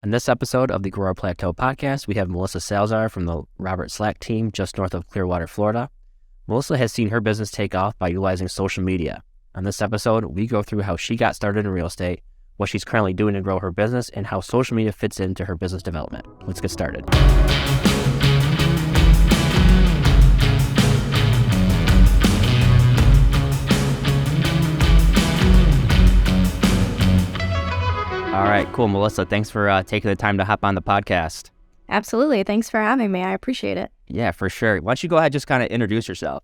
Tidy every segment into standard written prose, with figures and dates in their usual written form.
On this episode of the Grow Plateau podcast, we have Melissa Salazar from the Robert Slack team just north of Clearwater, Florida. Melissa has seen her business take off by utilizing social media. On this episode, we go through how she got started in real estate, what she's currently doing to grow her business, and how social media fits into her business development. Let's get started. All right, cool. Melissa, thanks for taking the time to hop on the podcast. Absolutely. Thanks for having me. I appreciate it. Yeah, for sure. Why don't you go ahead and just kind of introduce yourself?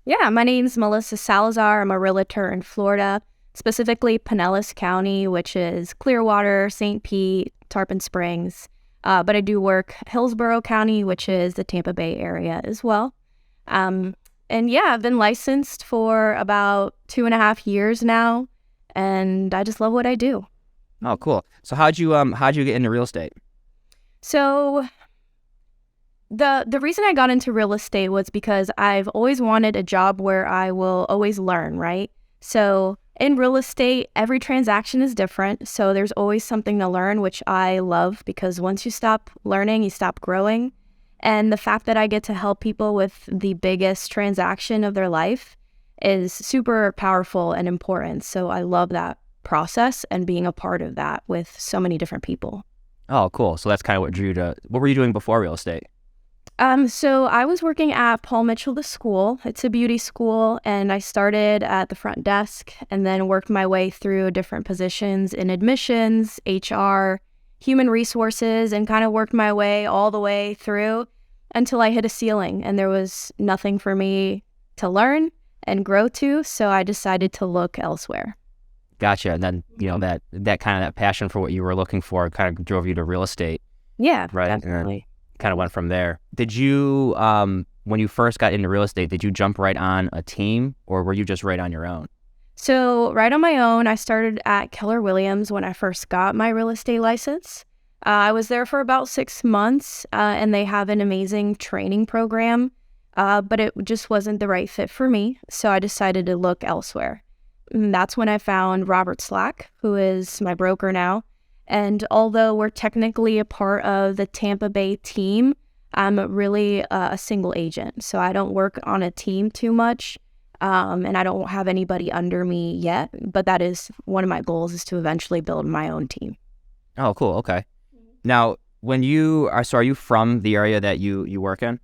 Yeah, my name's Melissa Salazar. I'm a realtor in Florida, specifically Pinellas County, which is Clearwater, St. Pete, Tarpon Springs. But I do work Hillsborough County, which is the Tampa Bay area as well. And yeah, I've been licensed for about 2.5 years now, and I just love what I do. Oh, cool. So how'd you get into real estate? So the reason I got into real estate was because I've always wanted a job where I will always learn, right? So in real estate, every transaction is different. So there's always something to learn, which I love because once you stop learning, you stop growing. And the fact that I get to help people with the biggest transaction of their life is super powerful and important. So I love that process and being a part of that with so many different people. Oh, cool. So that's kind of what drew you to, what were you doing before real estate? So I was working at Paul Mitchell, the school. It's a beauty school, and I started at the front desk and then worked my way through different positions in admissions, HR, human resources, and kind of worked my way all the way through until I hit a ceiling and there was nothing for me to learn and grow to. So I decided to look elsewhere. Gotcha. And then, that kind of that passion for what you were looking for kind of drove you to real estate. Yeah, right. Definitely. Kind of went from there. Did you, when you first got into real estate, did you jump right on a team or were you just right on your own? So right on my own, I started at Keller Williams when I first got my real estate license. I was there for about 6 months and they have an amazing training program, but it just wasn't the right fit for me. So I decided to look elsewhere. And that's when I found Robert Slack, who is my broker now. And although we're technically a part of the Tampa Bay team, I'm really a single agent. So I don't work on a team too much, and I don't have anybody under me yet. But that is one of my goals, is to eventually build my own team. Oh, cool. Okay. Now, when you are, so are you from the area that you work in?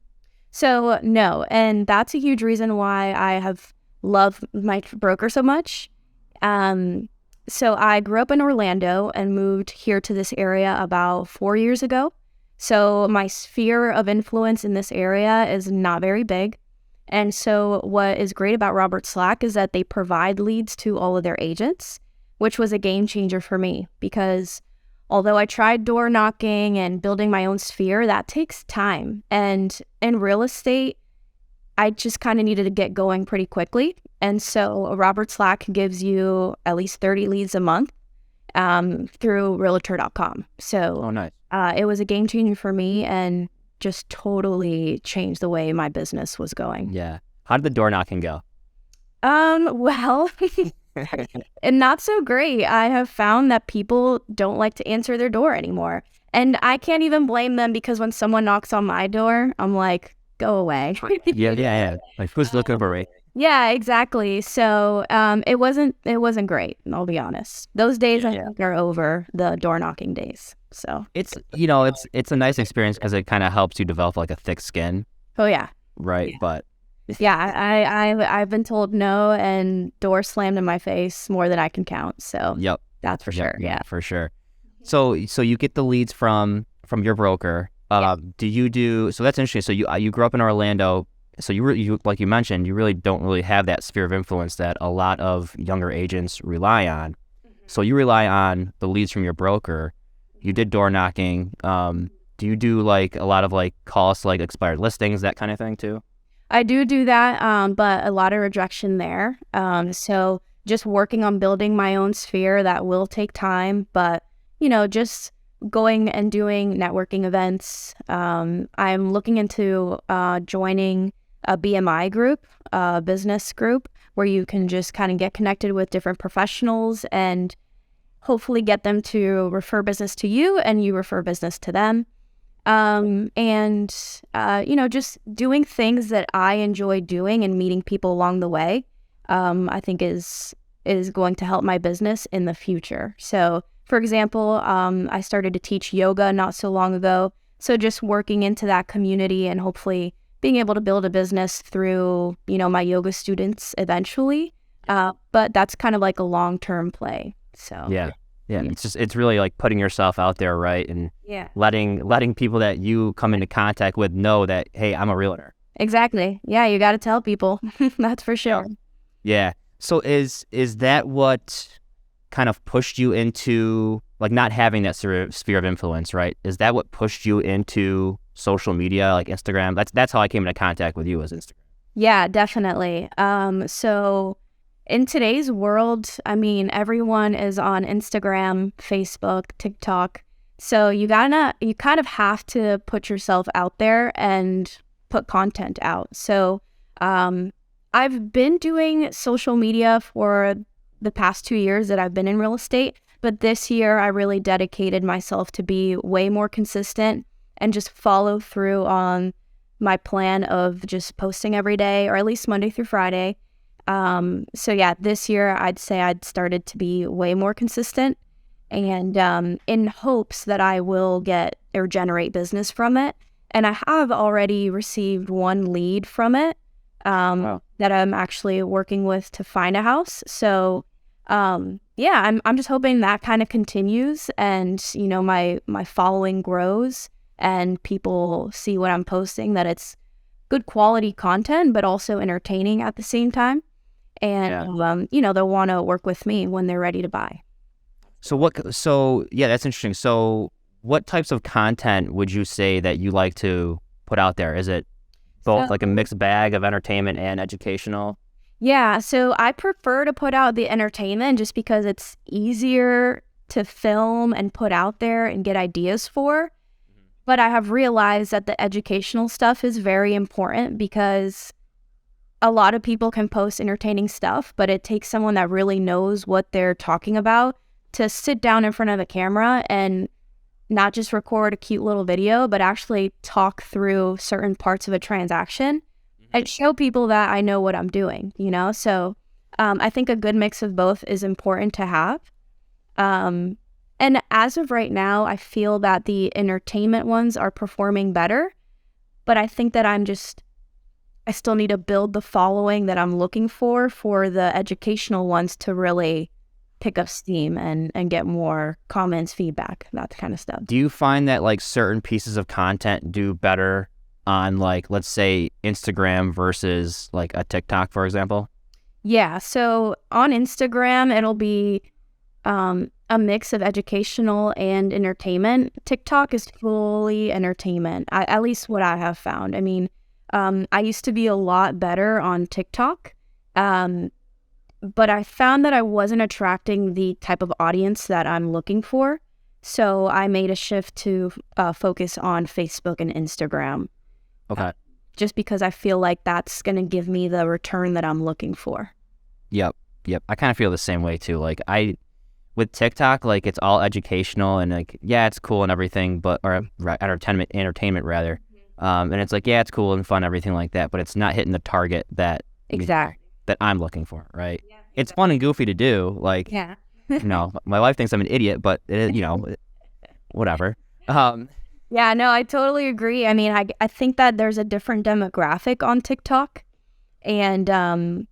So no, and that's a huge reason why I have loved my broker so much. So I grew up in Orlando and moved here to this area about 4 years ago. So my sphere of influence in this area is not very big. And so what is great about Robert Slack is that they provide leads to all of their agents, which was a game changer for me because although I tried door knocking and building my own sphere, that takes time. And in real estate, I just kind of needed to get going pretty quickly. And so Robert Slack gives you at least 30 leads a month through realtor.com. So oh, nice. It was a game changer for me and just totally changed the way my business was going. Yeah. How did the door knocking go? Well, and not so great. I have found that people don't like to answer their door anymore. And I can't even blame them because when someone knocks on my door, I'm like, go away. Yeah. Like, who's looking for me? Yeah, exactly. So it wasn't great, I'll be honest. Those days I think are over, the door knocking days. So it's a nice experience because it kind of helps you develop like a thick skin. Oh yeah. Right. Yeah. But yeah, I've been told no and doors slammed in my face more than I can count. So yep. That's for sure. Yeah. For sure. So you get the leads from your broker. Do you do, so that's interesting. So you grew up in Orlando. So you like you mentioned, you really don't really have that sphere of influence that a lot of younger agents rely on. Mm-hmm. So you rely on the leads from your broker. You did door knocking. Do you do like a lot of like calls to like expired listings, that kind of thing too? I do that, but a lot of rejection there. So just working on building my own sphere, that will take time, but just going and doing networking events. I'm looking into joining a BMI group, a business group, where you can just kind of get connected with different professionals and hopefully get them to refer business to you and you refer business to them. Just doing things that I enjoy doing and meeting people along the way, I think is going to help my business in the future. So, for example, I started to teach yoga not so long ago. So just working into that community and hopefully being able to build a business through, my yoga students eventually. But that's kind of like a long-term play. So Yeah. It's really like putting yourself out there, right? And letting people that you come into contact with know that, hey, I'm a realtor. Exactly. Yeah, you got to tell people. That's for sure. Yeah. So is that what kind of pushed you into like not having that sphere of influence, right? Is that what pushed you into social media, like Instagram? That's how I came into contact with you, was Instagram. Yeah, definitely. So in today's world, I mean, everyone is on Instagram, Facebook, TikTok. So you kind of have to put yourself out there and put content out. So I've been doing social media for the past 2 years that I've been in real estate, but this year I really dedicated myself to be way more consistent and just follow through on my plan of just posting every day, or at least Monday through Friday. This year I'd say I'd started to be way more consistent, and in hopes that I will get or generate business from it. And I have already received one lead from it that I'm actually working with to find a house. So I'm just hoping that kind of continues, and my following grows and people see what I'm posting, that it's good quality content but also entertaining at the same time. And they'll want to work with me when they're ready to buy. So that's interesting. So what types of content would you say that you like to put out there? Is it both like a mixed bag of entertainment and educational? Yeah, so I prefer to put out the entertainment just because it's easier to film and put out there and get ideas for. But I have realized that the educational stuff is very important, because a lot of people can post entertaining stuff, but it takes someone that really knows what they're talking about to sit down in front of the camera and not just record a cute little video, but actually talk through certain parts of a transaction and show people that I know what I'm doing, So I think a good mix of both is important to have. And as of right now, I feel that the entertainment ones are performing better, but I think that I still need to build the following that I'm looking for the educational ones to really pick up steam and get more comments, feedback, that kind of stuff. Do you find that like certain pieces of content do better on, like, let's say Instagram versus like a TikTok, for example? Yeah. So on Instagram, it'll be a mix of educational and entertainment. TikTok is fully entertainment, at least what I have found. I mean, I used to be a lot better on TikTok, but I found that I wasn't attracting the type of audience that I'm looking for. So I made a shift to focus on Facebook and Instagram. Okay. Just because I feel like that's going to give me the return that I'm looking for. Yep. I kind of feel the same way too. Like with TikTok, like it's all educational and like, yeah, it's cool and everything, but, or entertainment rather. And it's like, yeah, it's cool and fun, everything like that, but it's not hitting the target that I'm looking for, right? Yeah, exactly. It's fun and goofy to do. Like, my wife thinks I'm an idiot, but whatever. Yeah, no, I totally agree. I mean, I think that there's a different demographic on TikTok, and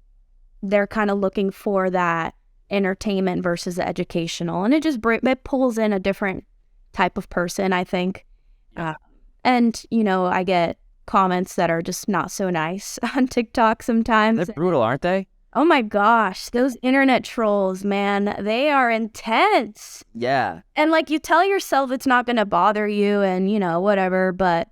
they're kind of looking for that entertainment versus the educational, and it pulls in a different type of person, I think. And I get comments that are just not so nice on TikTok sometimes. They're brutal, aren't they? Oh my gosh, those internet trolls, man, they are intense. Yeah. And like, you tell yourself it's not going to bother you and, whatever, but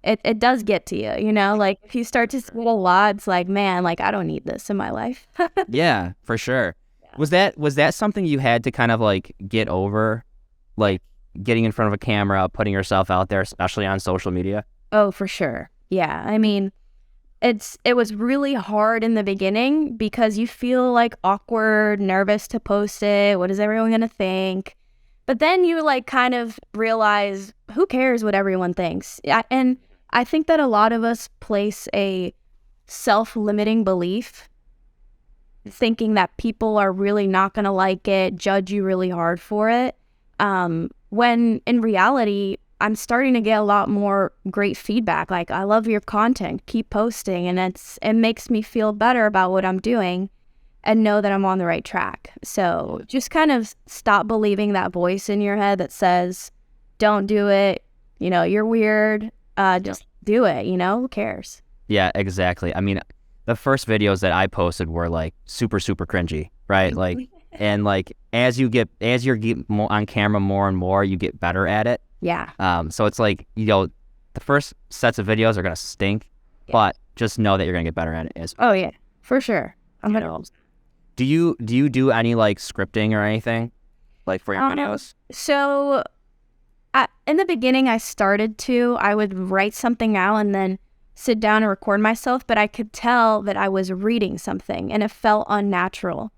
it does get to you, like if you start to see it a lot, it's like, man, like I don't need this in my life. Yeah, for sure. Yeah. Was that something you had to kind of like get over, like getting in front of a camera, putting yourself out there, especially on social media? Oh, for sure. Yeah. I mean, it was really hard in the beginning because you feel like awkward, nervous to post it. What is everyone going to think? But then you like kind of realize who cares what everyone thinks. And I think that a lot of us place a self-limiting belief thinking that people are really not going to like it, judge you really hard for it. When in reality, I'm starting to get a lot more great feedback. Like, I love your content, keep posting. And it makes me feel better about what I'm doing and know that I'm on the right track. So just kind of stop believing that voice in your head that says, don't do it. You know, you're weird. Just do it. You know, who cares? Yeah, exactly. I mean, the first videos that I posted were like super, super cringy, right? Like, and like as you get more on camera more and more, you get better at it. Yeah. So it's like, you know, the first sets of videos are gonna stink, but just know that you're gonna get better at it. Oh yeah, for sure. Do you do any like scripting or anything like for your videos? So in the beginning, I would write something out and then sit down and record myself, but I could tell that I was reading something and it felt unnatural.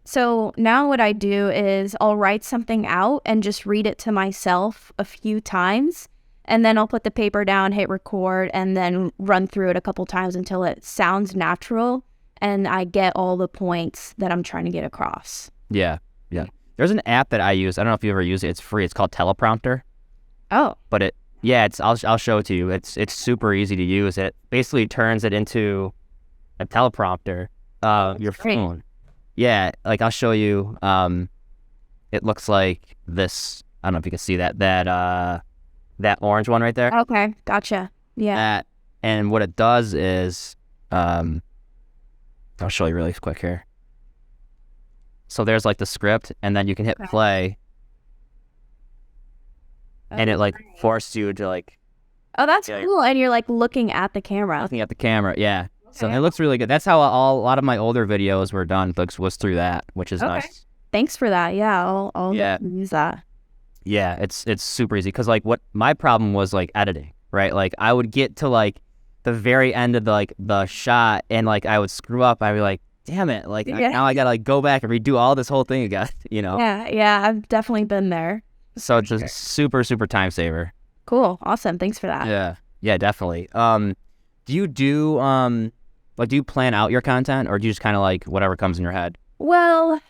So now what I do is I'll write something out and just read it to myself a few times, and then I'll put the paper down, hit record, and then run through it a couple times until it sounds natural and I get all the points that I'm trying to get across. Yeah. There's an app that I use. I don't know if you ever use it. It's free. It's called Teleprompter. Oh. But I'll show it to you. It's super easy to use. It basically turns it into a teleprompter. Your phone. Yeah, like I'll show you. It looks like this. I don't know if you can see that orange one right there. Okay, gotcha. Yeah. And what it does is, I'll show you really quick here. So there's like the script, and then you can hit play. And it like forced you to like. Oh, that's cool. And you're like looking at the camera. Looking at the camera, yeah. Okay. So it looks really good. That's how a lot of my older videos were done. Was through that, which is nice. Thanks for that. Yeah, I'll use that. Yeah, it's super easy because like what my problem was like editing, right? Like I would get to like the very end of the shot and like I would screw up. I'd be like, damn it! Like now I gotta like go back and redo all this whole thing again. You know? Yeah. I've definitly been there. So it's a super, super time saver. Cool. Awesome. Thanks for that. Yeah, definitely. Do you plan out your content or do you just kind of like whatever comes in your head? Well,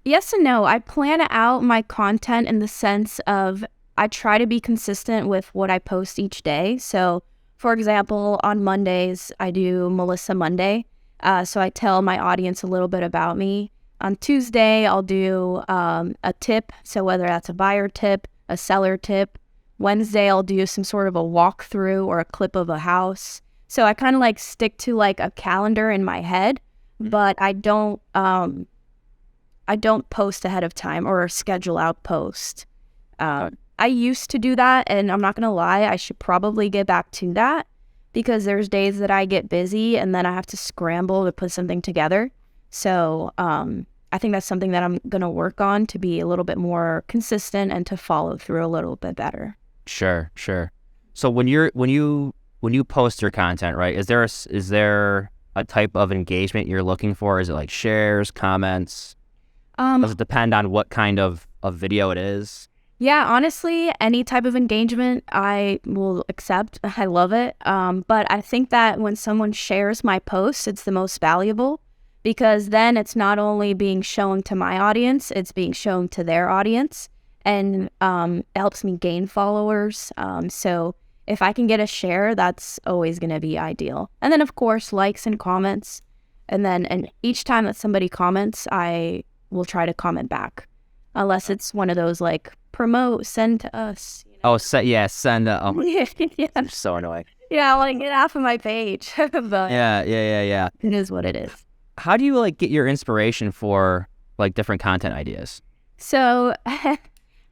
yes and no. I plan out my content in the sense of I try to be consistent with what I post each day. So, for example, on Mondays, I do Melissa Monday. So I tell my audience a little bit about me. On Tuesday, I'll do a tip, so whether that's a buyer tip, a seller tip. Wednesday, I'll do some sort of a walkthrough or a clip of a house. So I kind of like stick to like a calendar in my head, but I don't post ahead of time or schedule out post. I used to do that, and I'm not going to lie, I should probably get back to that because there's days that I get busy and then I have to scramble to put something together. So I think that's something that I'm going to work on to be a little bit more consistent and to follow through a little bit better. Sure. So when you post your content, right, is there a type of engagement you're looking for? Is it like shares, comments? Does it depend on what kind of video it is? Yeah, honestly, any type of engagement I will accept. I love it. But I think that when someone shares my post, it's the most valuable. Because then it's not only being shown to my audience, it's being shown to their audience, and it helps me gain followers. So if I can get a share, that's always going to be ideal. And then, of course, likes and comments. And each time that somebody comments, I will try to comment back. Unless it's one of those like, promote, send to us. You know? Oh, send. Oh, yeah. I'm so annoying. Yeah, like, get off of my page. But yeah. It is what it is. How do you like get your inspiration for like different content ideas? So I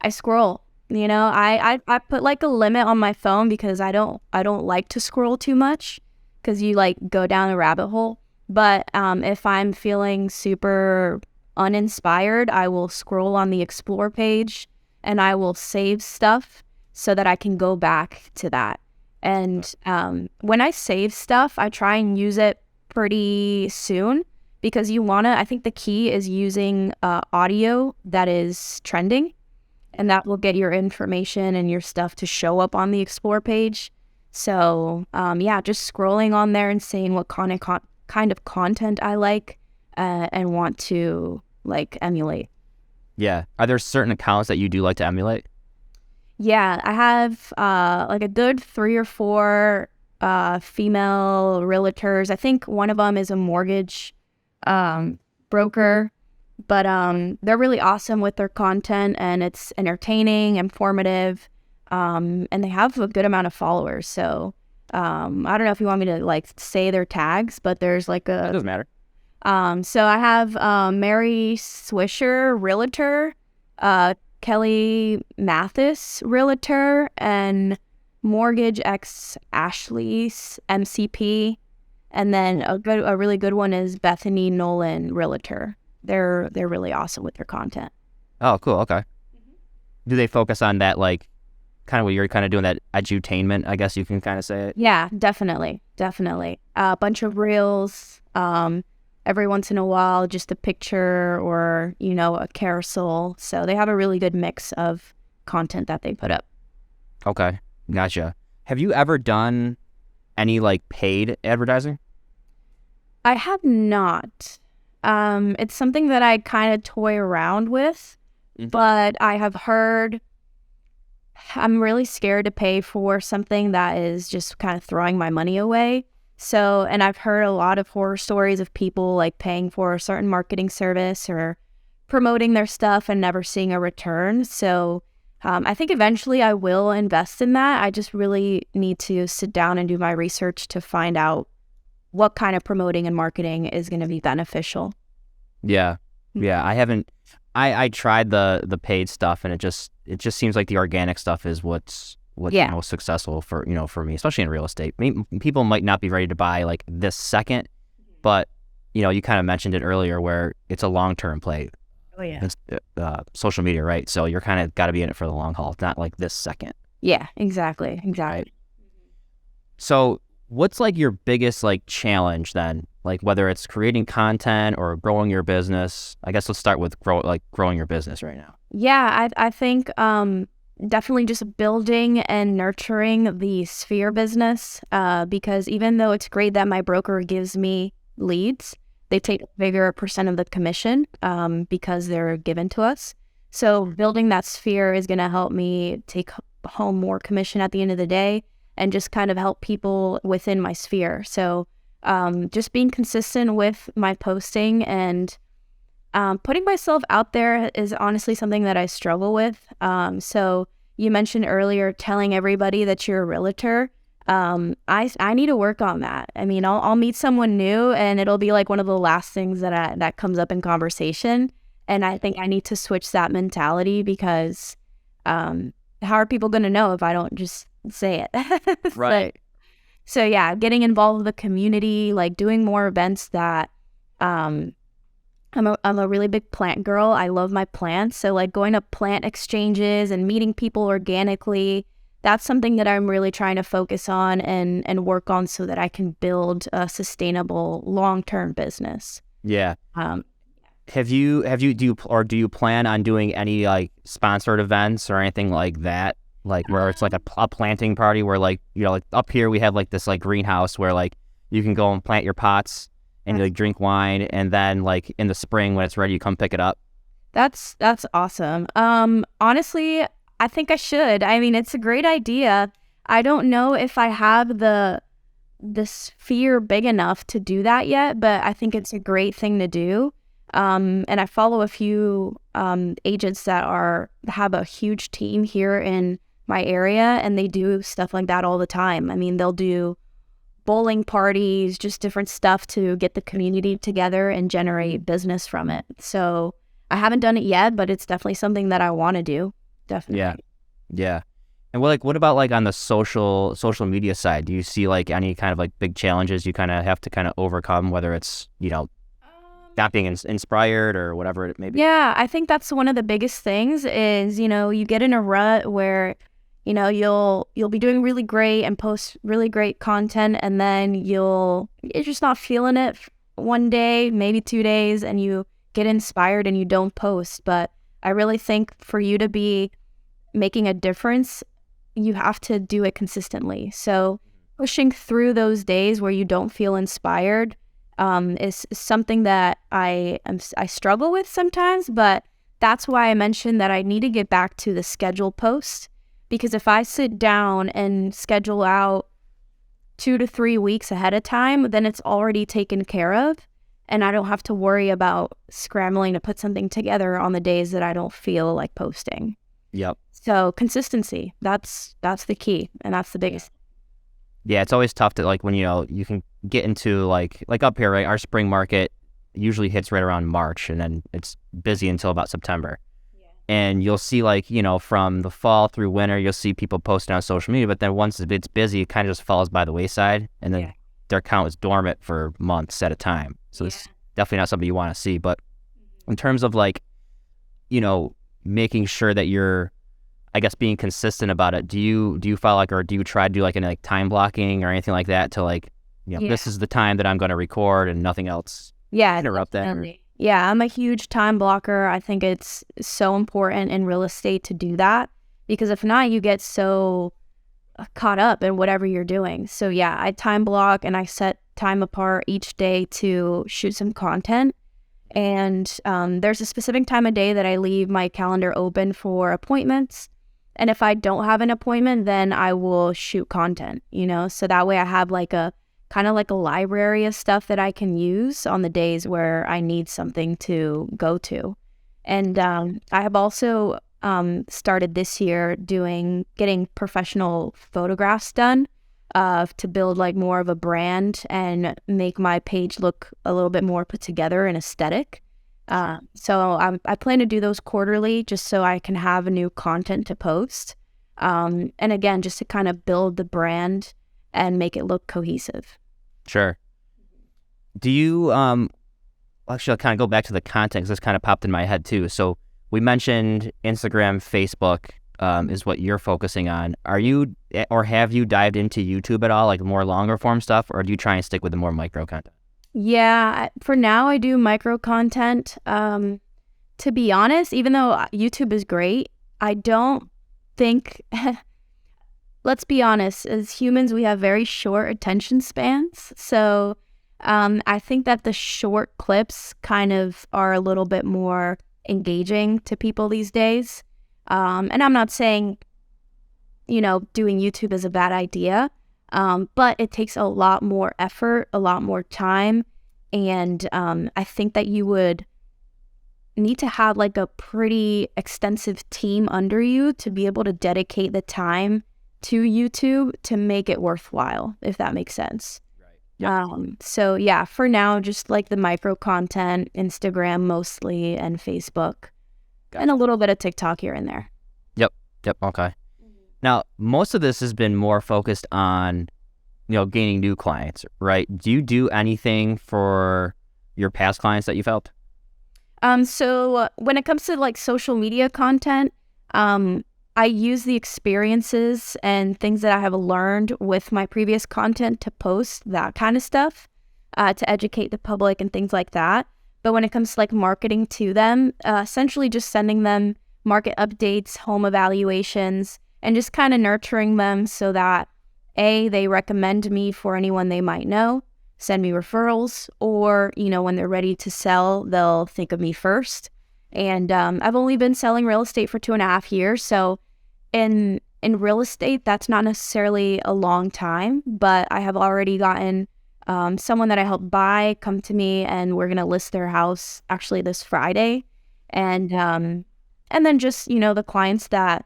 scroll, you know, I put like a limit on my phone because I don't like to scroll too much because you like go down a rabbit hole. But if I'm feeling super uninspired, I will scroll on the explore page and I will save stuff so that I can go back to that. And when I save stuff, I try and use it pretty soon because I think the key is using audio that is trending, and that will get your information and your stuff to show up on the Explore page. So yeah, just scrolling on there and seeing what kind of content I like and want to like emulate. Yeah. Are there certain accounts that you do like to emulate? Yeah, I have like a good 3 or 4 female realtors. I think one of them is a mortgage broker, but they're really awesome with their content, and it's entertaining, informative, and they have a good amount of followers. So I don't know if you want me to like say their tags, but there's like It doesn't matter. so I have Mary Swisher, realtor, Kelly Mathis, realtor, and Mortgage X Ashley's MCP, and then a really good one is Bethany Nolan, realtor. They're really awesome with their content. Oh, cool. Okay. Do they focus on that, like, kind of what you're kind of doing, that edutainment, I guess you can kind of say it? Yeah, definitely. A bunch of reels, every once in a while, just a picture or, a carousel. So they have a really good mix of content that they put up. Okay. Gotcha. Have you ever done any, like, paid advertising? I have not. It's something that I kind of toy around with, but I have heard I'm really scared to pay for something that is just kind of throwing my money away. So, and I've heard a lot of horror stories of people like paying for a certain marketing service or promoting their stuff and never seeing a return. So, I think eventually I will invest in that. I just really need to sit down and do my research to find out what kind of promoting and marketing is going to be beneficial. Yeah. I haven't. I tried the paid stuff, and it just seems like the organic stuff is what's most successful for me, especially in real estate. People might not be ready to buy like this second, but you kind of mentioned it earlier where it's a long-term play. Oh yeah. It's social media, right? So you're kind of got to be in it for the long haul. It's not like this second. Yeah, exactly. Right? So what's like your biggest like challenge then? Like whether it's creating content or growing your business. I guess let's start with growing your business right now. Yeah, I think definitely just building and nurturing the Sphere business, because even though it's great that my broker gives me leads, they take a bigger percent of the commission because they're given to us. So building that Sphere is going to help me take home more commission at the end of the day and just kind of help people within my Sphere. So just being consistent with my posting and putting myself out there is honestly something that I struggle with. So you mentioned earlier telling everybody that you're a realtor. I need to work on that. I mean, I'll meet someone new and it'll be like one of the last things that comes up in conversation. And I think I need to switch that mentality because how are people going to know if I don't just say it? Right. So yeah, getting involved with the community, like doing more events that I'm a really big plant girl. I love my plants. So like going to plant exchanges and meeting people organically, that's something that I'm really trying to focus on and work on so that I can build a sustainable long-term business. Yeah. Do you plan on doing any like sponsored events or anything like that? Like where it's like a planting party where like, like up here we have like this like greenhouse where like you can go and plant your pots and you like drink wine, and then like in the spring when it's ready you come pick it up. That's awesome. Honestly, I think I should. I mean, it's a great idea. I don't know if I have the sphere big enough to do that yet, but I think it's a great thing to do. And I follow a few agents that have a huge team here in my area, and they do stuff like that all the time. I mean, they'll do bowling parties, just different stuff to get the community together and generate business from it. So I haven't done it yet, but it's definitely something that I want to do. Definitely. Yeah. And what about like on the social media side? Do you see like any kind of like big challenges you kind of have to kind of overcome, whether it's, not being inspired or whatever it may be? Yeah, I think that's one of the biggest things is, you get in a rut where You'll be doing really great and post really great content, and then you're just not feeling it one day, maybe 2 days, and you get inspired and you don't post. But I really think for you to be making a difference, you have to do it consistently. So pushing through those days where you don't feel inspired is something that I struggle with sometimes, but that's why I mentioned that I need to get back to the scheduled post, because if I sit down and schedule out 2 to 3 weeks ahead of time, then it's already taken care of, and I don't have to worry about scrambling to put something together on the days that I don't feel like posting. Yep. So consistency, that's the key, and that's the biggest. Yeah, it's always tough to, like, when, you can get into, like up here, right? Our spring market usually hits right around March, and then it's busy until about September. Yeah. And you'll see, like, from the fall through winter, you'll see people posting on social media, but then once it's busy, it kind of just falls by the wayside, and then their account is dormant for months at a time. So it's definitely not something you want to see. But in terms of, like, making sure that you're, I guess, being consistent about it, do you file, like, or do you try to do, like, any, like, time blocking or anything like that to, like, this is the time that I'm going to record and nothing else interrupt that? Yeah, I'm a huge time blocker. I think it's so important in real estate to do that, because if not, you get so caught up in whatever you're doing. So yeah, I time block and I set time apart each day to shoot some content. And there's a specific time of day that I leave my calendar open for appointments. And if I don't have an appointment, then I will shoot content, so that way I have like a kind of like a library of stuff that I can use on the days where I need something to go to. And I have also started this year getting professional photographs done to build like more of a brand and make my page look a little bit more put together and aesthetic. So I plan to do those quarterly just so I can have new content to post. And again, just to kind of build the brand and make it look cohesive. Sure. Do you, actually, I'll kind of go back to the content because this kind of popped in my head too. So we mentioned Instagram, Facebook is what you're focusing on. Are you, or have you dived into YouTube at all, like more longer form stuff, or do you try and stick with the more micro content? Yeah, for now I do micro content. To be honest, even though YouTube is great, I don't think, let's be honest, as humans, we have very short attention spans. So I think that the short clips kind of are a little bit more engaging to people these days. And I'm not saying, doing YouTube is a bad idea, but it takes a lot more effort, a lot more time. And I think that you would need to have like a pretty extensive team under you to be able to dedicate the time to YouTube to make it worthwhile, if that makes sense. Right. Yep. So yeah, for now, just like the micro content, Instagram mostly, and Facebook, and a little bit of TikTok here and there. Yep. Okay. Now, most of this has been more focused on, gaining new clients, right? Do you do anything for your past clients that you've helped? So when it comes to like social media content, I use the experiences and things that I have learned with my previous content to post that kind of stuff, to educate the public and things like that. But when it comes to like marketing to them, essentially just sending them market updates, home evaluations, and just kind of nurturing them so that they recommend me for anyone they might know, send me referrals, or, when they're ready to sell, they'll think of me first. And I've only been selling real estate for 2.5 years. So in real estate, that's not necessarily a long time, but I have already gotten someone that I helped buy come to me, and we're going to list their house actually this Friday. And then just, the clients that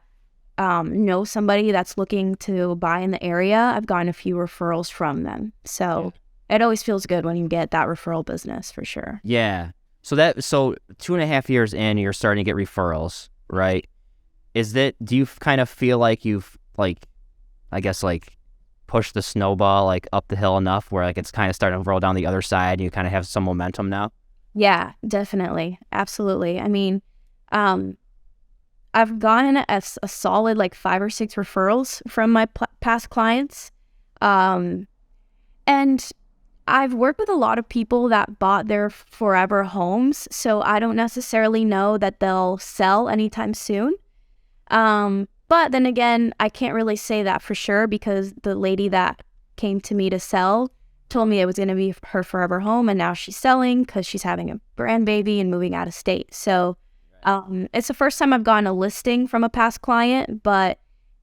know somebody that's looking to buy in the area, I've gotten a few referrals from them. So it always feels good when you get that referral business, for sure. Yeah. So 2.5 years in, you're starting to get referrals, right? Do you kind of feel like you've, like, I guess, like, pushed the snowball, like, up the hill enough where, like, it's kind of starting to roll down the other side and you kind of have some momentum now? Yeah, definitely. Absolutely. I mean, I've gotten a solid like 5 or 6 referrals from my past clients. And I've worked with a lot of people that bought their forever homes, so I don't necessarily know that they'll sell anytime soon. But then again, I can't really say that for sure because the lady that came to me to sell told me it was going to be her forever home, and now she's selling because she's having a grandbaby and moving out of state. So it's the first time I've gotten a listing from a past client, but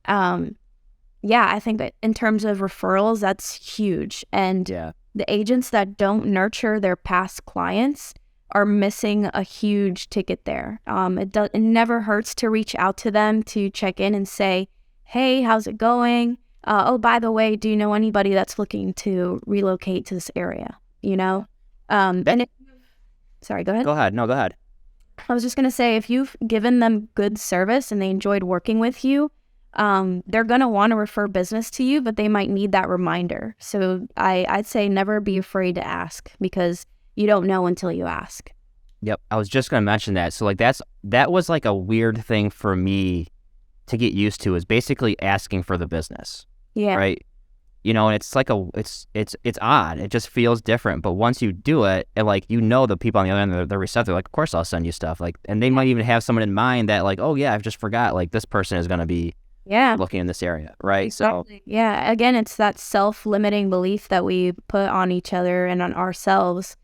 yeah, I think that in terms of referrals, that's huge. And Yeah. the agents that don't nurture their past clients are missing a huge ticket there. It never hurts to reach out to them to check in and say, hey, how's it going? Oh, by the way, do you know anybody that's looking to relocate to this area? You know? Sorry, go ahead. Go ahead. No, go ahead. I was just going to say, if you've given them good service and they enjoyed working with you, they're going to want to refer business to you, but they might need that reminder. So I'd say never be afraid to ask because you don't know until you ask. Yep. I was just going to mention that. So like that was like a weird thing for me to get used to, is basically asking for the business. Yeah. Right. You know, and it's like it's odd. It just feels different. But once you do it, and like, you know, the people on the other end, they're receptive. Like, of course I'll send you stuff. Like, and they might even have someone in mind that like, oh yeah, I just forgot. Like, this person is going to be looking in this area. Right. Exactly. So yeah, again, it's that self-limiting belief that we put on each other and on ourselves,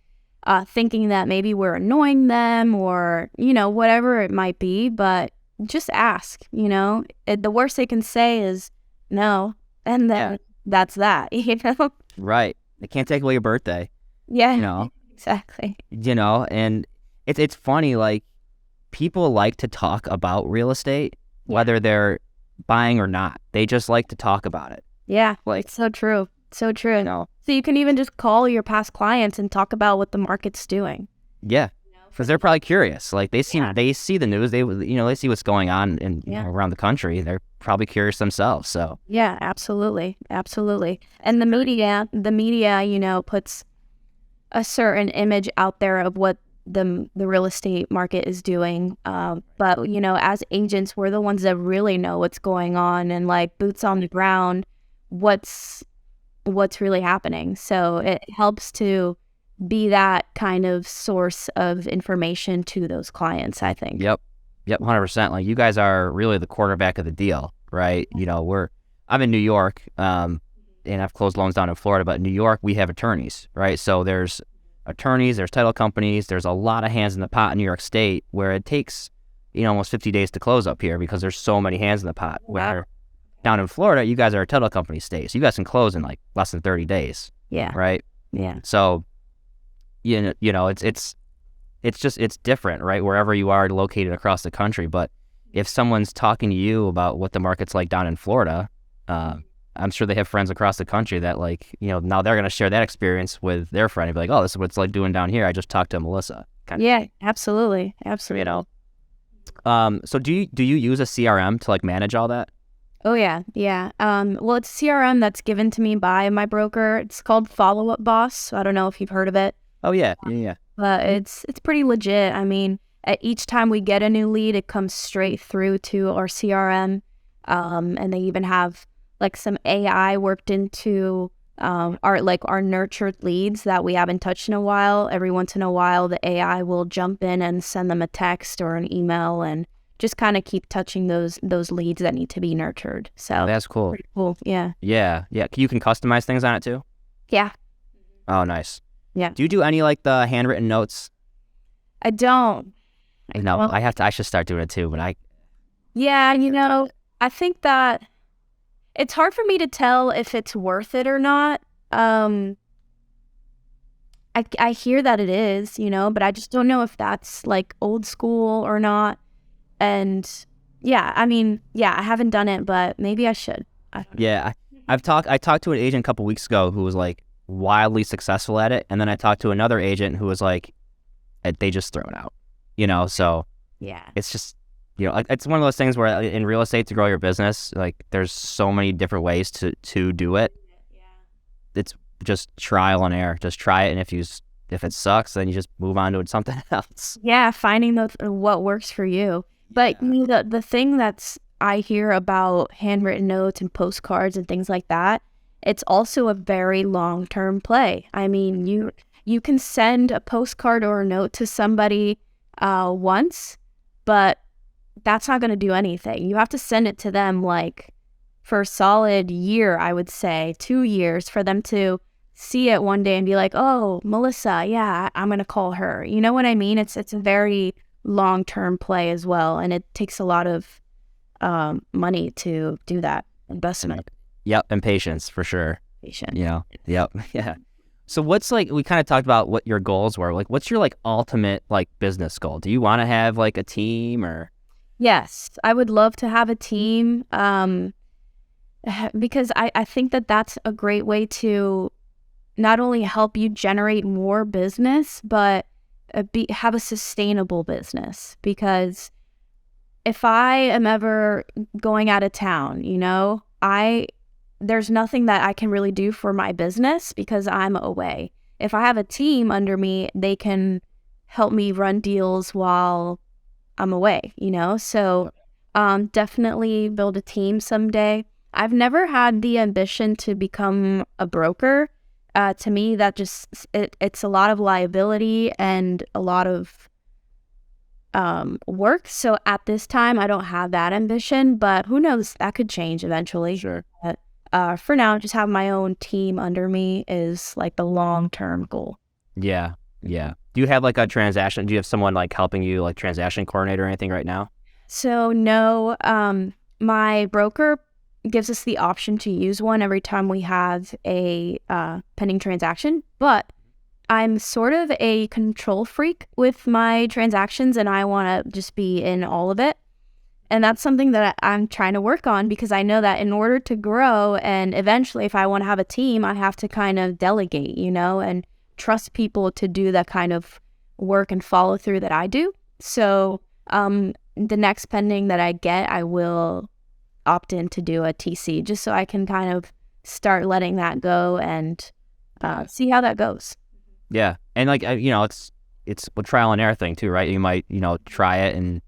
thinking that maybe we're annoying them or, you know, whatever it might be. But just ask, you know, the worst they can say is no. And then that's that, you know? Right. They can't take away your birthday. Yeah. You know? Exactly. You know, and it's funny, like, people like to talk about real estate, whether they're buying or not. They just like to talk about it. Yeah. Like, so true. So true. You know? So you can even just call your past clients and talk about what the market's doing. Yeah. Because they're probably curious. Like, they see the news. They see what's going on you know, around the country. They're probably curious themselves. So yeah, absolutely, absolutely. And the media, you know, puts a certain image out there of what the real estate market is doing. But you know, as agents, we're the ones that really know what's going on and like boots on the ground, what's really happening. So it helps to be that kind of source of information to those clients, I think. Yep, 100%. Like, you guys are really the quarterback of the deal, right? You know, I'm in New York, and I've closed loans down in Florida, but in New York, we have attorneys, right? So there's attorneys, there's title companies, there's a lot of hands in the pot in New York State, where it takes, you know, almost 50 days to close up here because there's so many hands in the pot. Where down in Florida, you guys are a title company state, so you guys can close in like less than 30 days. Yeah. Right? Yeah. So, you know, it's different, right? Wherever you are located across the country. But if someone's talking to you about what the market's like down in Florida, I'm sure they have friends across the country that, like, you know, now they're going to share that experience with their friend and be like, oh, this is what it's like doing down here. I just talked to Melissa. Yeah, absolutely. Absolutely. You know? So do you use a CRM to like manage all that? Oh, yeah. Yeah. Well, it's a CRM that's given to me by my broker. It's called Follow Up Boss. I don't know if you've heard of it. Oh, yeah. Yeah. But it's pretty legit. I mean, at each time we get a new lead, it comes straight through to our CRM. And they even have like some AI worked into our nurtured leads that we haven't touched in a while. Every once in a while, the AI will jump in and send them a text or an email and just kind of keep touching those leads that need to be nurtured. So that's cool. Pretty cool. Yeah. Yeah. Yeah. You can customize things on it too? Yeah. Oh, nice. Yeah. Do you do any like the handwritten notes? I don't. No, well, I should start doing it too, but Yeah, you know, I think that it's hard for me to tell if it's worth it or not. I hear that it is, you know, but I just don't know if that's like old school or not. And yeah, I mean, yeah, I haven't done it, but maybe I should. Yeah, I talked to an agent a couple weeks ago who was like wildly successful at it, and then I talked to another agent who was like, they just throw it out, you know. So yeah, it's just, you know, it's one of those things where in real estate, to grow your business, like there's so many different ways to do it. Yeah, it's just trial and error. Just try it, and if it sucks, then you just move on to something else. Yeah, finding what works for you. But you know, the thing that's I hear about handwritten notes and postcards and things like that, it's also a very long-term play. I mean, you can send a postcard or a note to somebody once, but that's not going to do anything. You have to send it to them like for a solid year, I would say, 2 years for them to see it one day and be like, oh, Melissa, yeah, I'm going to call her. You know what I mean? It's a very long-term play as well. And it takes a lot of money to do that investment. Yep, and patience for sure. Patient. You know, yep, yeah. So what's like, we kind of talked about what your goals were. Like, what's your like ultimate like business goal? Do you want to have like a team or? Yes, I would love to have a team because I think that that's a great way to not only help you generate more business, but have a sustainable business. Because if I am ever going out of town, you know, there's nothing that I can really do for my business because I'm away. If I have a team under me, they can help me run deals while I'm away, you know? So definitely build a team someday. I've never had the ambition to become a broker. To me, that just, it's a lot of liability and a lot of work. So at this time, I don't have that ambition, but who knows? That could change eventually. Sure. But for now, just have my own team under me is like the long-term goal. Yeah, yeah. Do you have like a transaction? Do you have someone like helping you, like transaction coordinator or anything right now? So no, my broker gives us the option to use one every time we have a pending transaction, but I'm sort of a control freak with my transactions and I want to just be in all of it. And that's something that I'm trying to work on because I know that in order to grow and eventually if I want to have a team, I have to kind of delegate, you know, and trust people to do that kind of work and follow through that I do. So the next pending that I get, I will opt in to do a TC just so I can kind of start letting that go and see how that goes. Yeah. And like, you know, it's a trial and error thing too, right? You might, you know, try it and,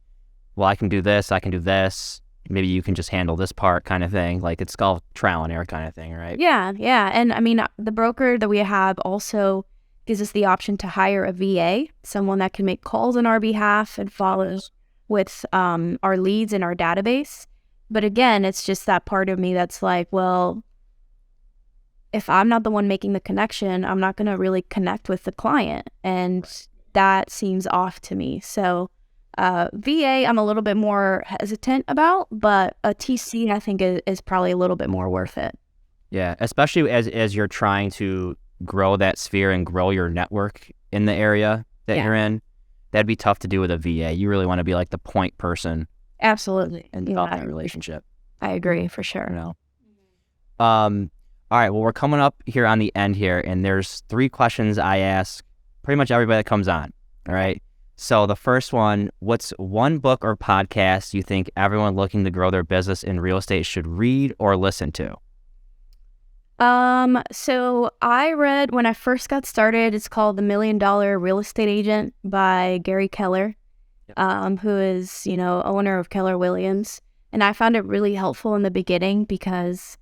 well, I can do this, I can do this. Maybe you can just handle this part kind of thing. Like it's all trial and error kind of thing, right? Yeah, yeah. And I mean, the broker that we have also gives us the option to hire a VA, someone that can make calls on our behalf and follows with our leads in our database. But again, it's just that part of me that's like, well, if I'm not the one making the connection, I'm not going to really connect with the client. And that seems off to me. So VA, I'm a little bit more hesitant about, but a TC, I think, is probably a little bit more worth it. Yeah, especially as you're trying to grow that sphere and grow your network in the area that you're in. That'd be tough to do with a VA. You really want to be like the point person. Absolutely. And develop that relationship. I agree, for sure. You know? All right, well, we're coming up here on the end here, and there's 3 questions I ask pretty much everybody that comes on, all right? So the first one, what's one book or podcast you think everyone looking to grow their business in real estate should read or listen to? So I read, when I first got started, it's called The $1 Million Real Estate Agent by Gary Keller, who is, you know, owner of Keller Williams. And I found it really helpful in the beginning because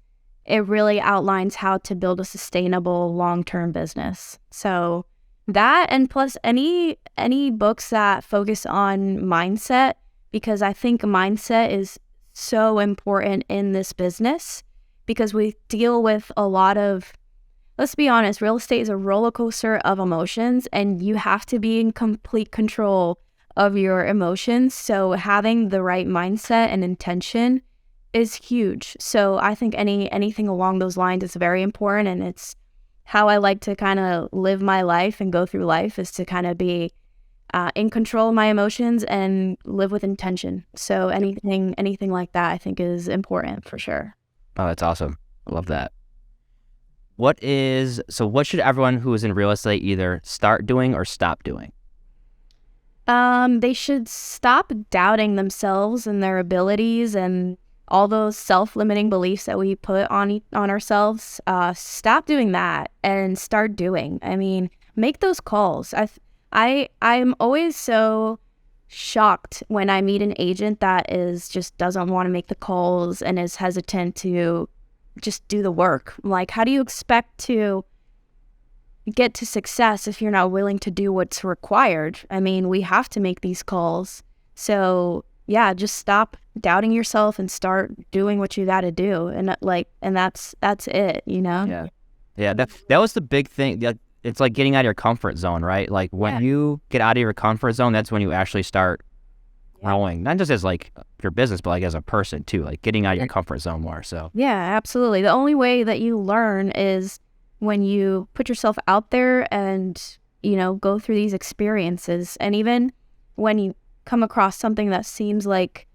it really outlines how to build a sustainable long-term business. So that, and plus any books that focus on mindset, because I think mindset is so important in this business because we deal with a lot of, let's be honest, real estate is a roller coaster of emotions and you have to be in complete control of your emotions. So having the right mindset and intention is huge. So I think anything along those lines is very important, and it's how I like to kind of live my life and go through life is to kind of be in control of my emotions and live with intention. So anything like that I think is important for sure. Oh, that's awesome. I love that. What should everyone who is in real estate either start doing or stop doing? They should stop doubting themselves and their abilities and all those self-limiting beliefs that we put on ourselves. Stop doing that and start doing. I mean, make those calls. I'm always so shocked when I meet an agent that is just doesn't want to make the calls and is hesitant to just do the work. Like, how do you expect to get to success if you're not willing to do what's required? I mean, we have to make these calls. So yeah, just stop doubting yourself and start doing what you got to do. And that's it, you know? Yeah. Yeah. That was the big thing. It's like getting out of your comfort zone, right? Like when you get out of your comfort zone, that's when you actually start growing, not just as like your business, but like as a person too, like getting out of your comfort zone more. So Yeah, absolutely. The only way that you learn is when you put yourself out there and, you know, go through these experiences. And even when you come across something that seems like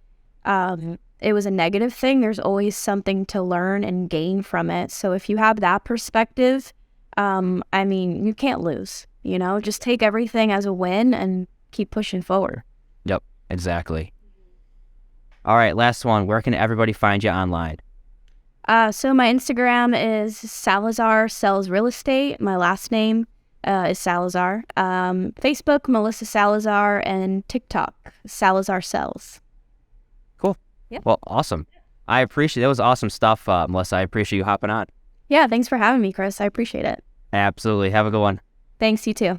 it was a negative thing, there's always something to learn and gain from it. So if you have that perspective, I mean, you can't lose, you know, just take everything as a win and keep pushing forward. Yep, exactly. All right, last one. Where can everybody find you online? So my Instagram is Salazar Sells Real Estate. My last name is Salazar. Facebook, Melissa Salazar, and TikTok, Salazar Sells. Cool. Yep. Well, awesome. I appreciate it. That was awesome stuff, Melissa. I appreciate you hopping on. Yeah, thanks for having me, Chris. I appreciate it. Absolutely. Have a good one. Thanks, you too.